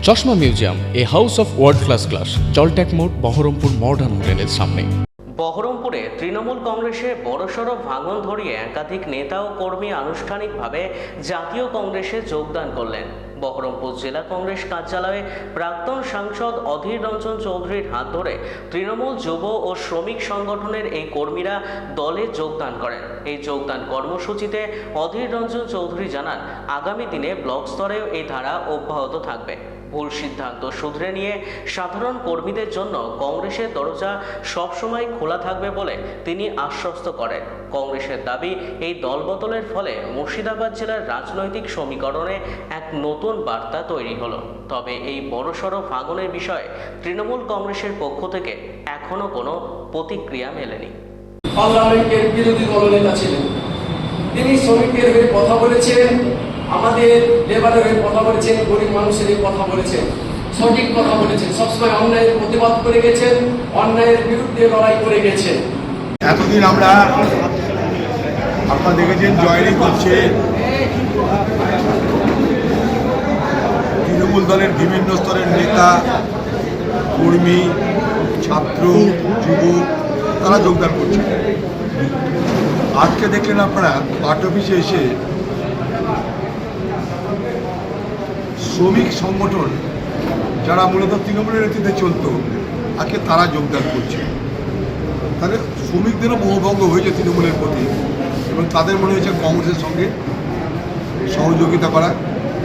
চশমা museum, a house of world class, Jaltank মোড়, Berhampore modern হোটেলের সামনে। বহরমপুরে তৃণমূল কংগ্রেসে বড়সড় ভাঙন ধরিয়ে একাধিক নেতা ও কর্মী আনুষ্ঠানিকভাবে জাতীয় কংগ্রেসে যোগদান করলেন। বহরমপুর জেলা কংগ্রেস কার্যালয়ে প্রাক্তন সাংসদ অধীর রঞ্জন চৌধুরীর হাত ধরে তৃণমূল যুব ও শ্রমিক সংগঠনের এই কর্মীরা দলে যোগদান করেন। এই যোগদান কর্মসূচিতে অধীর রঞ্জন চৌধুরী জানান, আগামী দিনে ব্লক স্তরেও এই ধারা অব্যাহত থাকবে। ভুল সিদ্ধান্ত শুধরে নিয়ে সাধারণ কর্মীদের জন্য কংগ্রেসের দরজা সবসময় খোলা থাকবে বলে তিনি আশ্বস্ত করেন। কংগ্রেসের দাবি, এই দলবদলের ফলে মুর্শিদাবাদ জেলার রাজনৈতিক সমীকরণে এক নতুন বার্তা তৈরি হলো। তবে এই বড়সড় ভাঙনের বিষয়ে তৃণমূল কংগ্রেসের পক্ষ থেকে এখনো কোনো প্রতিক্রিয়া মেলেনি। পার্লামেন্টের বিরোধী দলনেতা ছিলেন, তিনি শ্রমিকদের হয়ে কথা বলেছেন, আমাদের লেবারের হয়ে কথা বলেছেন, গরিব মানুষের হয়ে কথা বলেছেন, সঠিক কথা বলেছেন, সবসময় অন্যায়ের প্রতিবাদ করে গেছেন, অন্যায়ের বিরুদ্ধে লড়াই করে গেছেন। এতদিন আমরা আপনারা দেখেছেন জয়েনিং করছে তৃণমূল দলের বিভিন্ন স্তরের নেতা, কর্মী, ছাত্র, যুব, তারা যোগদান করছে। আজকে দেখলেন আপনারা পার্টি অফিসে এসে শ্রমিক সংগঠন যারা মূলত তৃণমূলের নেতৃত্বে চলতো, আজকে তারা যোগদান করছে। তাদের শ্রমিকদেরও মোহভঙ্গ হয়েছে তৃণমূলের প্রতি, এবং তাদের মনে হয়েছে কংগ্রেসের সঙ্গে সহযোগিতা করা,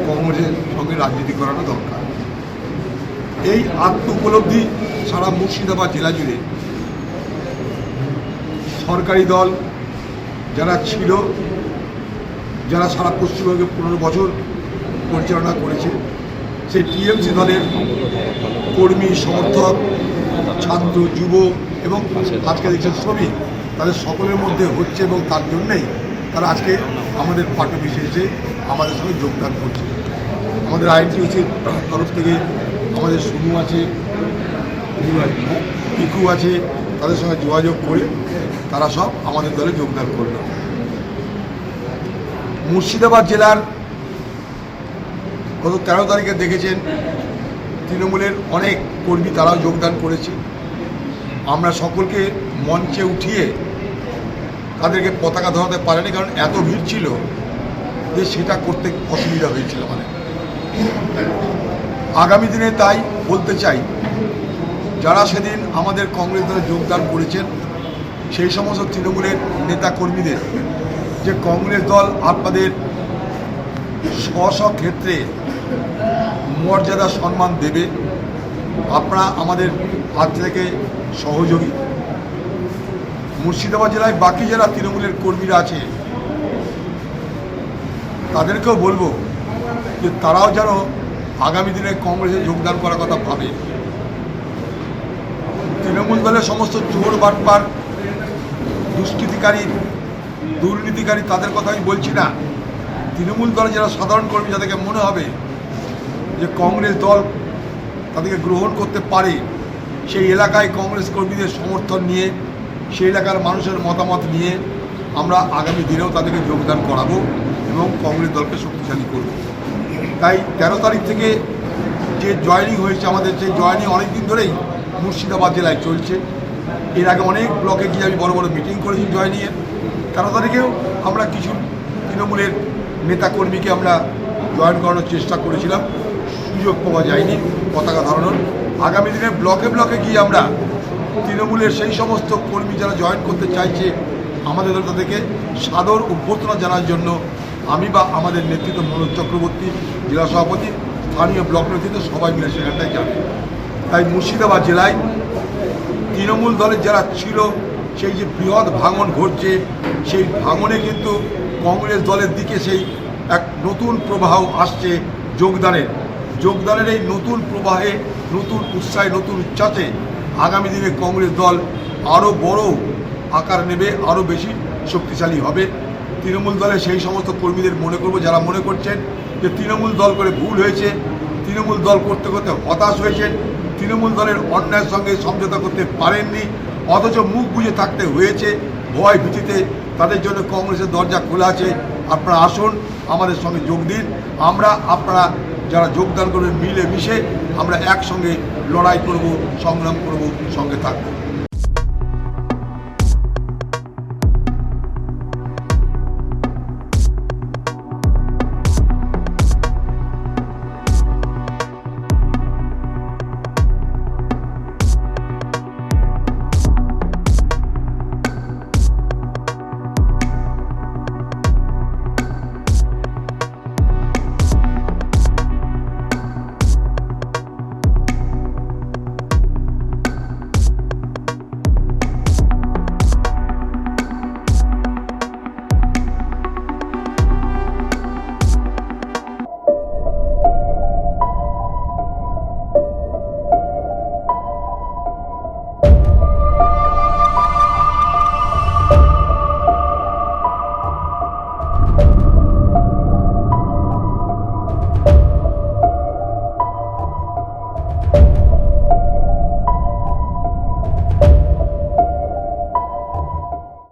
কংগ্রেসের সঙ্গে রাজনীতি করানো দরকার। এই আত্ম উপলব্ধি সারা মুর্শিদাবাদ জেলা জুড়ে সরকারি দল যারা ছিল, যারা সারা পশ্চিমবঙ্গে 15 বছর পরিচালনা করেছে, সেই টিএমসি দলের কর্মী, সমর্থক, ছাত্র, যুব এবং আজকে দেখছেন শ্রমিক, তাদের সকলের মধ্যে হচ্ছে, এবং তার জন্যেই তারা আজকে আমাদের পার্টি অফিসে এসে আমাদের সঙ্গে যোগদান করছে। আমাদের আইনটিউসির তরফ থেকে আমাদের সুনু আছে, পিকু আছে, তাদের সঙ্গে যোগাযোগ করে তারা সব আমাদের দলে যোগদান করল। মুর্শিদাবাদ জেলার গত 13 তারিখে দেখেছেন তৃণমূলের অনেক কর্মী তারাও যোগদান করেছে। আমরা সকলকে মঞ্চে উঠিয়ে তাদেরকে পতাকা ধরাতে পারেনি, কারণ এত ভিড় ছিল যে সেটা করতে অসুবিধা হয়েছিল আমাদের। আগামী দিনে তাই বলতে চাই, যারা সেদিন আমাদের কংগ্রেস দলে যোগদান করেছেন সেই সমস্ত তৃণমূলের নেতা কর্মীদের, যে কংগ্রেস দল আপনাদের স্ব ক্ষেত্রে মর্যাদা সম্মান দেবে, আপনারা আমাদের হাত থেকে সহযোগী। মুর্শিদাবাদ জেলায় বাকি যারা তৃণমূলের কর্মীরা আছে তাদেরকেও বলবো যে তারাও যেন আগামী দিনে কংগ্রেসে যোগদান করার কথা ভাবে। তৃণমূল দলের সমস্ত চোর বাটপার, দুষ্কৃতিকারী, দুর্নীতিকারী তাদের কথা আমি বলছি না। তৃণমূল দলে যারা সাধারণ কর্মী, যাদেরকে মনে হবে যে কংগ্রেস দল তাদেরকে গ্রহণ করতে পারে, সেই এলাকায় কংগ্রেস কর্মীদের সমর্থন নিয়ে, সেই এলাকার মানুষের মতামত নিয়ে আমরা আগামী দিনেও তাদেরকে যোগদান করাবো এবং কংগ্রেস দলকে শক্তিশালী করব। তাই 13 তারিখ থেকে যে জয়েনিং হয়েছে আমাদের, সেই জয়েনিং অনেক দিন ধরেই মুর্শিদাবাদ জেলায় চলছে। এর আগে অনেক ব্লকে গিয়ে আমি বড় বড় মিটিং করেছি জয়েনিংয়ের। 13 তারিখেও আমরা কিছু তৃণমূলের নেতাকর্মীকে আমরা জয়েন করানোর চেষ্টা করেছিলাম, সুযোগ পাওয়া যায়নি পতাকা ধরানোর। আগামী দিনে ব্লকে ব্লকে গিয়ে আমরা তৃণমূলের সেই সমস্ত কর্মী যারা জয়েন করতে চাইছে আমাদের দল, তাদেরকে সাদর অভ্যর্থনা জানার জন্য আমি বা আমাদের নেতৃত্ব মনোজ চক্রবর্তী, জেলা সভাপতি, স্থানীয় ব্লক নেতৃত্ব সবাই মিলে সেখানটায় যাবে। তাই মুর্শিদাবাদ জেলায় তৃণমূল দলের যারা ছিল, সেই যে বৃহৎ ভাঙন ঘটছে, সেই ভাঙনে কিন্তু কংগ্রেস দলের দিকে সেই এক নতুন প্রবাহ আসছে যোগদানের এই নতুন প্রবাহে, নতুন উৎসাহে, নতুন উচ্ছ্বাসে আগামী দিনে কংগ্রেস দল আরও বড় আকার নেবে, আরও বেশি শক্তিশালী হবে। তৃণমূল দলের সেই সমস্ত কর্মীদের মনে করব যারা মনে করছেন যে তৃণমূল দল করে ভুল হয়েছে, তৃণমূল দল করতে করতে হতাশ হয়েছেন, তৃণমূল দলের অন্যায়ের সঙ্গে সমঝোতা করতে পারেননি, অথচ মুখ বুজে থাকতে হয়েছে ভয় ভীতিতে, তাদের জন্য কংগ্রেসের দরজা খোলা আছে। আপনারা আসুন, আমাদের সঙ্গে যোগ দিন। আমরা আপনারা যারা যোগদান করবেন মিলে মিশে আমরা একসঙ্গে লড়াই করব, সংগ্রাম করব, সঙ্গে থাকবো।